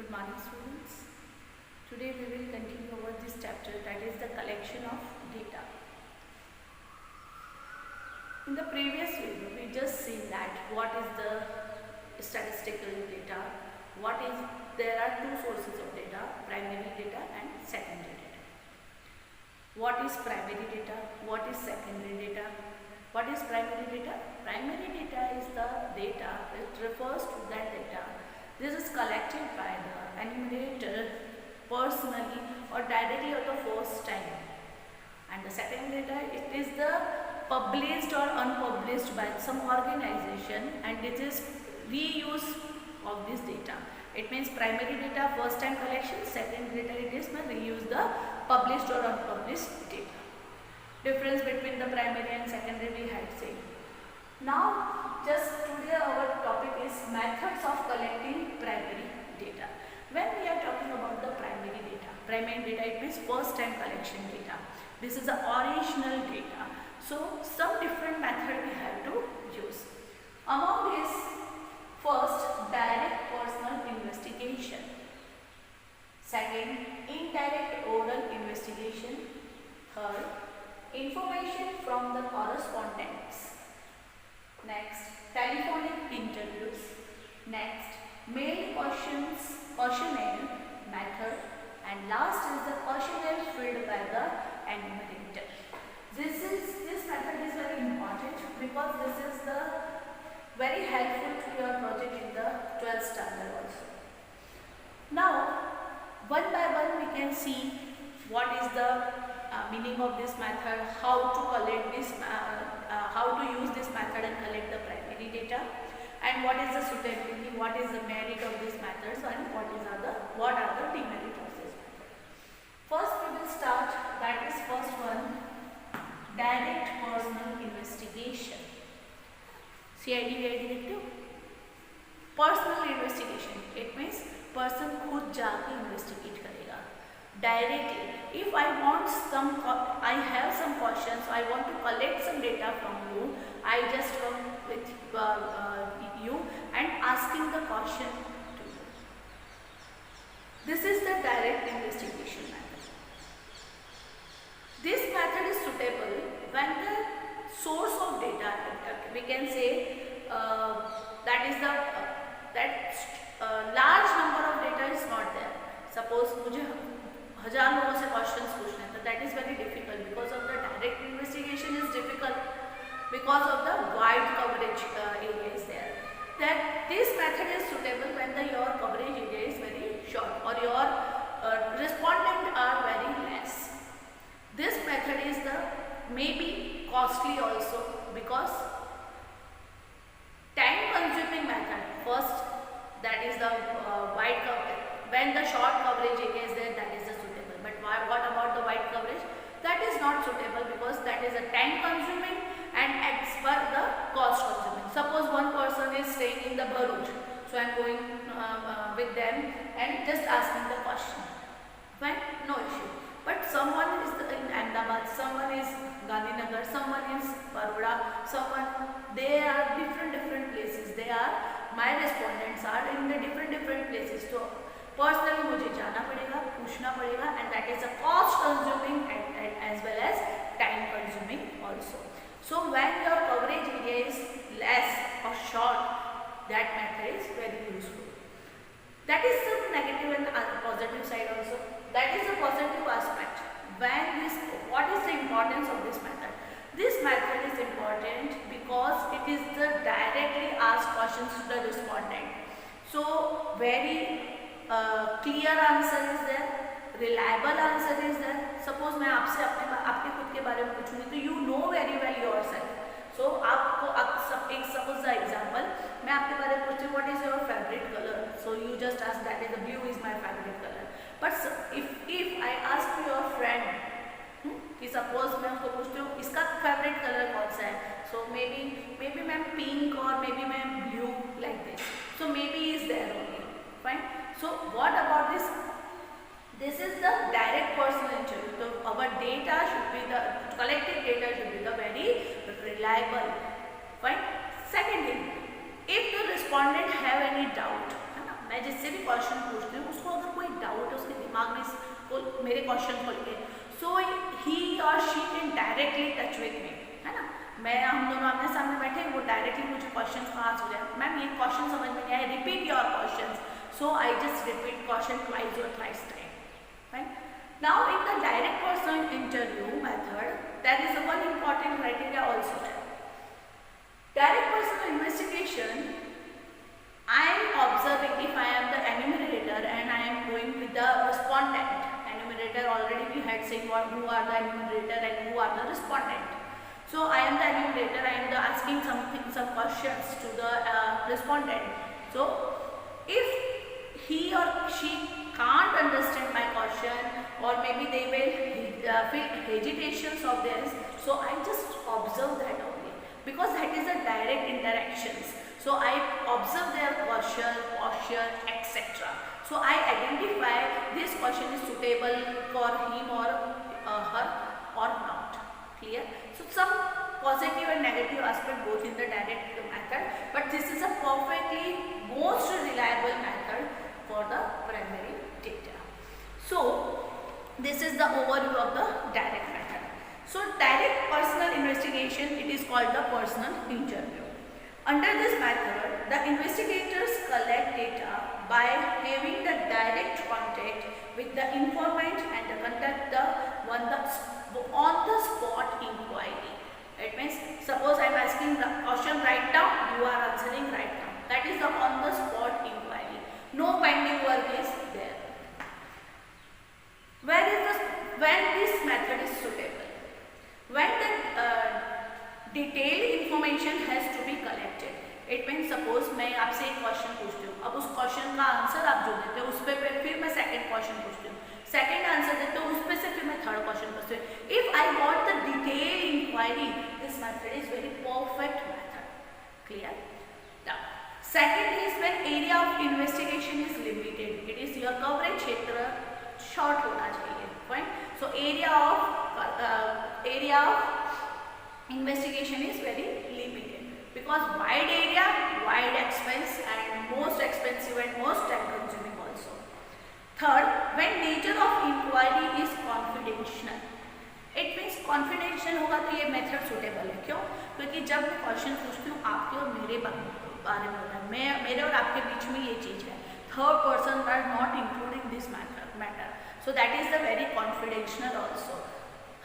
Good morning, students. Today we will continue over this chapter, that is the collection of data. In the previous video we just seen that what is the statistical data, there are two sources of data, primary data and secondary data. What is primary data? What is secondary data? What is primary data? Primary data is the data, it refers to that data. This is collected by the enumerator personally or directly or the first time. And the second data, it is the published or unpublished by some organization, and it is reuse of this data. It means primary data first time collection, second data it is when reuse the published or unpublished data. Difference between the primary and secondary we had seen. Now just today our topic is methods of collecting primary data. When we are talking about the primary data it means first time collection data. This is the original data. So some different method we have to use. Among this, first, direct personal investigation. Second, indirect oral investigation. Third, information from the correspondents. Next, telephonic interviews. Next, mail questionnaire method. And last is the questionnaire filled by the enumerator. This method is very important because this is the very helpful to your project in the 12th standard also. Now, one by one we can see what is the meaning of this method, how to collect this, how to use this method and collect the primary data, and what is the suitability, what is the merit of these methods, and what are the demerit of this method. First we will start, that is first one, direct personal investigation. CID directive. Personal investigation, it means person खुद जाके investigate करेगा directly. If I have some questions, I want to collect some data from you, I just come with you and asking the question to you. This is the direct investigation method. This method is suitable when the source of data, we can say large number of data is not there. Suppose मुझे 1000 लोगों से questions पूछने हैं, तो that is very difficult because of the direct investigation is difficult because of the wide coverage area is there. That this method is suitable when your coverage area is very short or your respondents are very less. This method is maybe costly also because time consuming method. First, that is the wide coverage. When the short coverage area is there, that is the suitable. But what about the wide coverage? That is not suitable because that is a time consuming and as per the cost consuming. Suppose one person is staying in the Bharuch, so I am going with them and just asking the question. Fine, no issue. But someone is in Ahmedabad, someone is Gandhinagar, someone is Baroda, they are different places. My respondents are in the different places. So personally मुझे जाना पड़ेगा, पूछना पड़ेगा, and that is a cost consuming and as well as time consuming also. So when your coverage area is less or short, that method is very useful. That is the negative and positive side also. That is the positive aspect. What is the importance of this method? This method is important because it is the directly asked questions to the respondent. So very clear answer is there, reliable answer is there. Suppose मैं आपसे आपके खुद के बारे में पूछूंगी तो you know very well yourself. So suppose the example, मैं आपके बारे में पूछती हूँ what is your favorite color? So you just ask that is the blue is my favorite color. But if I ask your friend, कि suppose मैं उसको पूछती हूँ इसका favorite color कौन सा है? So maybe मैं pink or maybe मैं blue like this. So maybe is there only. Fine. So what about this? This is the direct personal interview. So our data should be collected data should be the very reliable. Fine. Second thing, if the respondent have any doubt, मैं जिससे भी question पूछती हूँ उसको अगर कोई doubt है उसके दिमाग में मेरे क्वेश्चन को लेके, सो ही और she can directly touch with me, है ना। मैं हम दोनों आमने सामने बैठे, वो डायरेक्टली मुझे क्वेश्चन आंसर हो जाए, मैम ये क्वेश्चन समझ में नहीं आया, repeat your question, so I just repeat question twice और thrice time, right. Now in the direct person interview method, there is a one important criteria also. Direct person investigation, I am observing if I am the enumerator and I am going with the respondent. Enumerator already we had said who are the enumerator and who are the respondent. So I am the enumerator, I am the asking some questions to the respondent. So if he or she can't understand my question, or maybe they will feel hesitations of theirs, so I just observe that only, because that is a direct interactions. So I observe their question, posture, etc. So I identify this question is suitable for him or her or not. Clear? So some positive and negative aspect both in the direct method, but this is a perfectly most reliable method for the primary data. So this is the overview of the direct method. So direct personal investigation, it is called the personal interview. Under this method, the investigators collect data by having the direct contact with the informant and conduct the on-the-spot inquiry. It means suppose I am asking the question right now, you are answering right now. That is the on-the-spot inquiry. No pending work is there. When this method is suitable? When the detailed information has to be collected. It means suppose मैं आपसे एक question पूछती हूँ, अब उस question का answer आप जो देते हो उस पर फिर मैं सेकंड क्वेश्चन पूछती हूँ, सेकंड आंसर देते हो उस पर से फिर मैं थर्ड क्वेश्चन पूछती हूँ. If I got the detail inquiry, this method is very perfect method. Clear? Now second is when area of investigation is limited. It is your coverage क्षेत्र शॉर्ट होना चाहिए. Fine. So area of investigation is very limited, because wide area, wide expense, and most expensive and most time consuming also. Third, when nature of inquiry is confidential. It means confidential होगा तो ये method suitable है. क्यों? क्योंकि जब मैं question पूछती हूँ आपके और मेरे बारे में होता है, मेरे और आपके बीच में ये चीज़ है. Third person are not including this matter, so that is the very confidential also,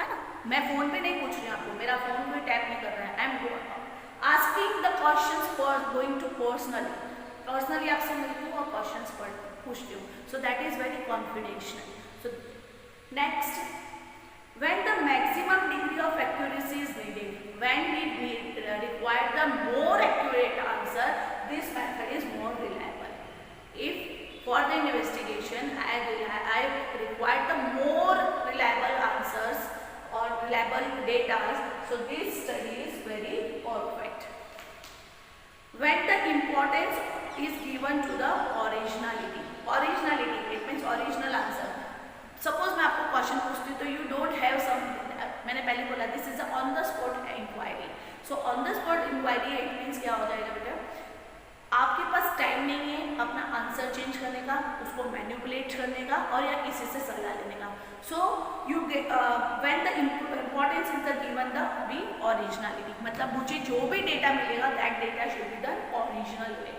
है ना. मैं फोन पे नहीं पूछ रही हूँ आपको, मेरा फोन कोई टैप नहीं कर रहा है. I am asking the questions for going to personally आपसे मिलती हूँ और क्वेश्चंस पूछती हूँ. So that is very confidential. So next, when the maximum degree of accuracy is needed, when we require the more accurate answer, this method is more reliable. If for the investigation I require the more reliable answers or reliable data, so this study is very perfect. When the importance is given to the originality, it means original answer. Suppose मैं आपको question पूछती हूँ तो you don't have some, मैंने पहले बोला this is a on the spot inquiry. So on the spot inquiry it means क्या हो जाएगा बेटा, आपके पास टाइम नहीं है अपना आंसर चेंज करने का, उसको मैनिपुलेट करने का और या किसी से सलाह लेने का. So you when the importance is the given the be originality, मतलब मुझे जो भी डेटा मिलेगा that data should be the original way.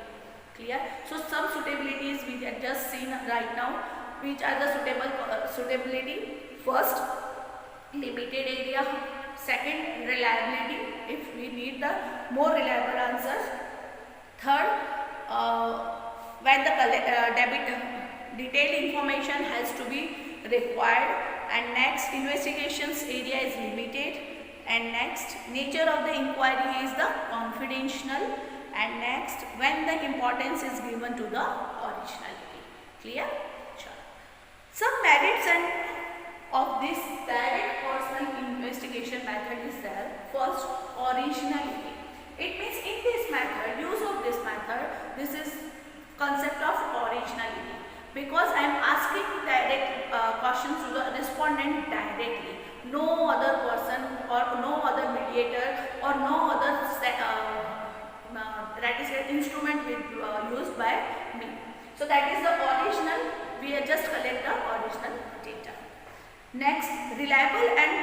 Clear? So some suitabilities we have just seen right now, which are the suitability. First, limited area. Second, reliability if we need the more reliable answers. Third, when the detailed information has to be required, and next, investigations area is limited, and next, nature of the inquiry is the confidential, and next, when the importance is given to the originality. Clear? Sure. Some merits of this direct personal investigation method is there. First, originality. It means in this method, use of this method, this is concept of originality, because I am asking direct questions to the respondent directly. No other person or no other mediator or no other that is an instrument used by me. So that is the original, we just collect the original data. Next, reliable and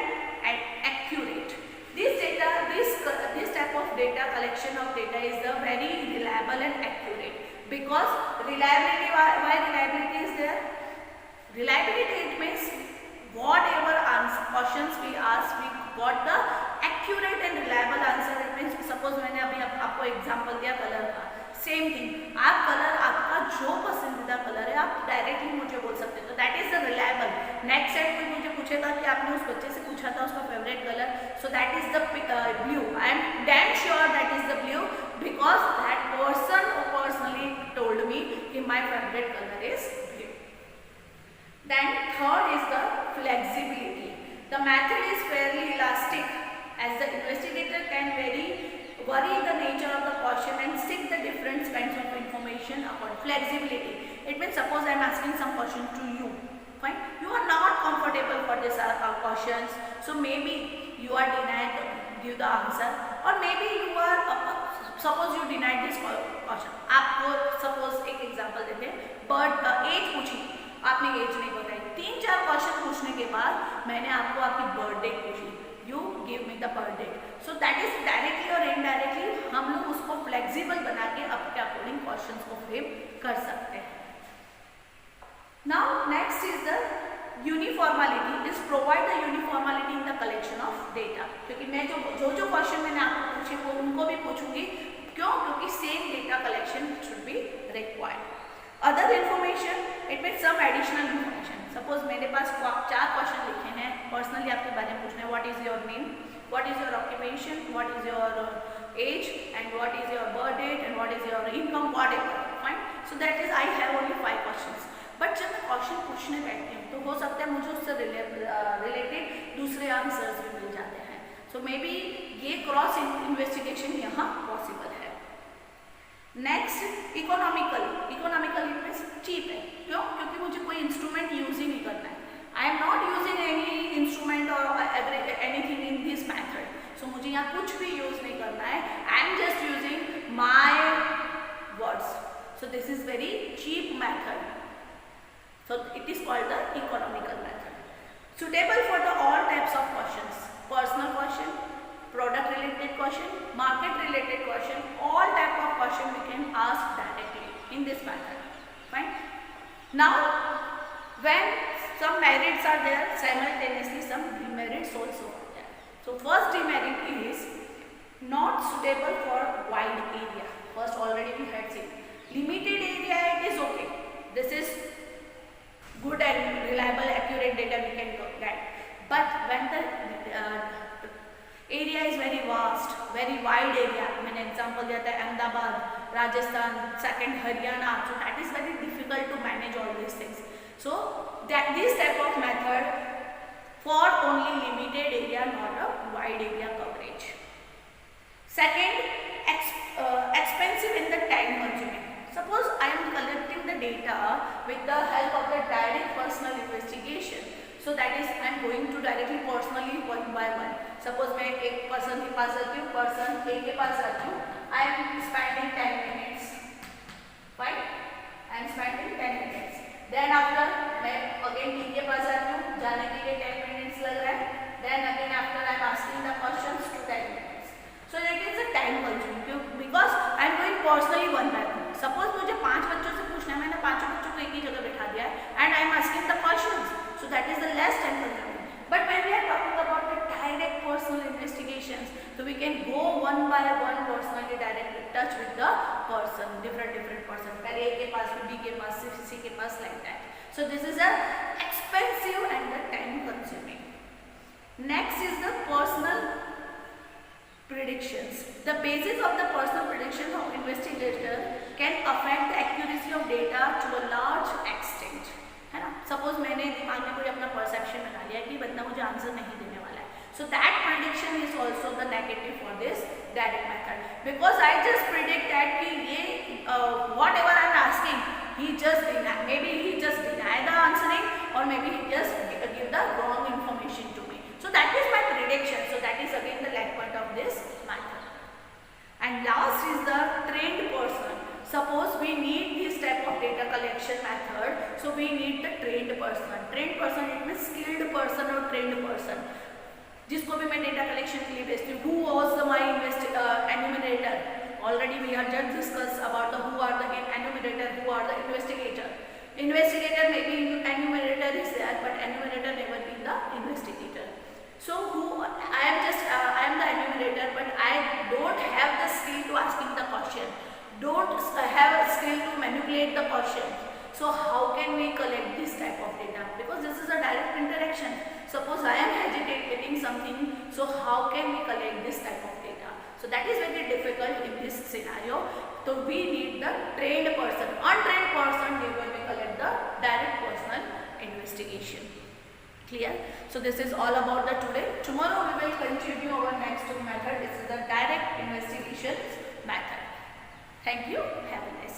accurate. This type of data, collection of data is the very reliable and accurate, because reliability, why reliability is there? Reliability, it means whatever questions we ask, we got the accurate and reliable answer. It means suppose मैंने अभी आपको example दिया colour का, same thing, आप colour, आपका जो पसंदीदा colour है आप डायरेक्टली मुझे बोल सकते हो, तो that is the reliable. Next set कोई मुझे पूछेगा कि आपने उस बच्चे से पूछा था उसका favourite colour, so that is the blue. I am damn sure that is the blue, because that person personally told me कि my favourite colour is blue. Then third is the flexibility. The method is fairly elastic, as the investigator can vary the nature of the question and seek the different kinds of information about flexibility. It means suppose I am asking some question to you, fine, you are not comfortable for this questions, so maybe you are denied give the answer, or maybe you are suppose you denied this question. आपको suppose एक example देते हैं, but as पूछी, आपने as नहीं बताई, 3-4 question पूछने के बाद मैंने आपको आपकी बर्थ डेट पूछी, you give me the birth date. So that is directly और इनडायरेक्टली हम लोग उसको फ्लेक्सिबल बना के अपने अकॉर्डिंग क्वेश्चंस को फ्रेम कर सकते हैं. Now next is the uniformality. Is provide the uniformality in the collection of data. क्योंकि मैं जो क्वेश्चन मैंने आपको पूछे वो उनको भी पूछूंगी, क्यों? क्योंकि same data collection should be required. Other information, it mean some additional information. Suppose मेरे पास 4 क्वेश्चन लिखे हैं, पर्सनली आपके बारे में पूछना है, what is your name, what is your occupation, what is your age, and what is your birth date, and what is your income, whatever, fine. So that is I have only 5 questions. But जब मैं question पूछने बैठती हूँ तो हो सकता है मुझे उससे रिलेटेड दूसरे आंसर्स भी मिल जाते हैं. सो मे बी ये क्रॉस इन्वेस्टिगेशन यहाँ पॉसिबल है. Next, economical. Economical means cheap है. क्यों? क्योंकि मुझे कोई इंस्ट्रूमेंट यूज ही नहीं करना है. I am not using any instrument और एनीथिंग इन दिस मैथड. सो मुझे यहाँ कुछ भी यूज नहीं करना है. I am just using my words. So this is very cheap method. So it is called the economical method. Suitable for the all types of questions. Personal question, product related question, market related question, all type of question we can ask directly in this method, fine. Now when some merits are there, simultaneously some demerits also are there. So first demerit is not suitable for wide area. First already we had seen limited area, it is okay, this is good and reliable accurate data we can get. But when the area is very vast, very wide area, मैंने example दिया था Ahmedabad, Rajasthan, second Haryana, so that is very difficult to manage all this things. So that this type of method for only limited area, not a wide area coverage. Second, expensive in the time consuming. Suppose I am collecting the data with the help of the direct personal investigation. So that is I am going to directly personally one by one. Suppose मैं एक person के पास जाती हूँ, person ए के पास जाती हूँ, I am spending 10 minutes, fine, I am spending 10 minutes. Then after मैं again B के पास जाती हूँ, जाने के लिए 10 minutes लग रहा है. Then again after I am asking the questions to 10 minutes. So it is a time consuming because I am going personally one by one. Suppose मुझे 5 बच्चों से पूछना है, मैंने 5 बच्चों को एक ही जगह बैठा दिया है and I am asking the questions. So that is the less time consuming. But when we are talking about the direct personal investigations, so we can go one by one personally direct touch with the person, different person. पहले A के पास, फिर B के पास, C के पास, like that. So this is a expensive and the time consuming. Next is the personal predictions. The basis of the personal predictions of investigator can affect the accuracy of data to a large extent. है ना. Suppose मैंने दिमाग में कोई अपना perception बना लिया कि बंदा मुझे आंसर नहीं देने वाला है. So that prediction is also the negative for this direct method, because I just predict that कि ये whatever I am asking he just deny, maybe he just deny the answering और maybe he just give the wrong information to me. So that is my prediction. So that is again the lack point of this method. And last is the trained person. Suppose we need this type of data collection we need the trained person. Trained person it means skilled person or trained person. जिसको भी मैं data collection के लिए भेजती हूँ. Who was my enumerator? Already we have just discussed about the who are the enumerator, who are the investigator. Investigator maybe enumerator is there, but enumerator never been the investigator. So who I am the enumerator, but I don't have the skill to asking the question. Don't have a skill to manipulate the question. So how can we collect this type of data? Because this is a direct interaction. Suppose I am agitating something, so how can we collect this type of data? So that is very difficult in this scenario. So we need the trained person. Untrained person, they will collect the direct personal investigation. Clear? So this is all about the today. Tomorrow we will continue our next method. This is the direct investigation method. Thank you. Have a nice day.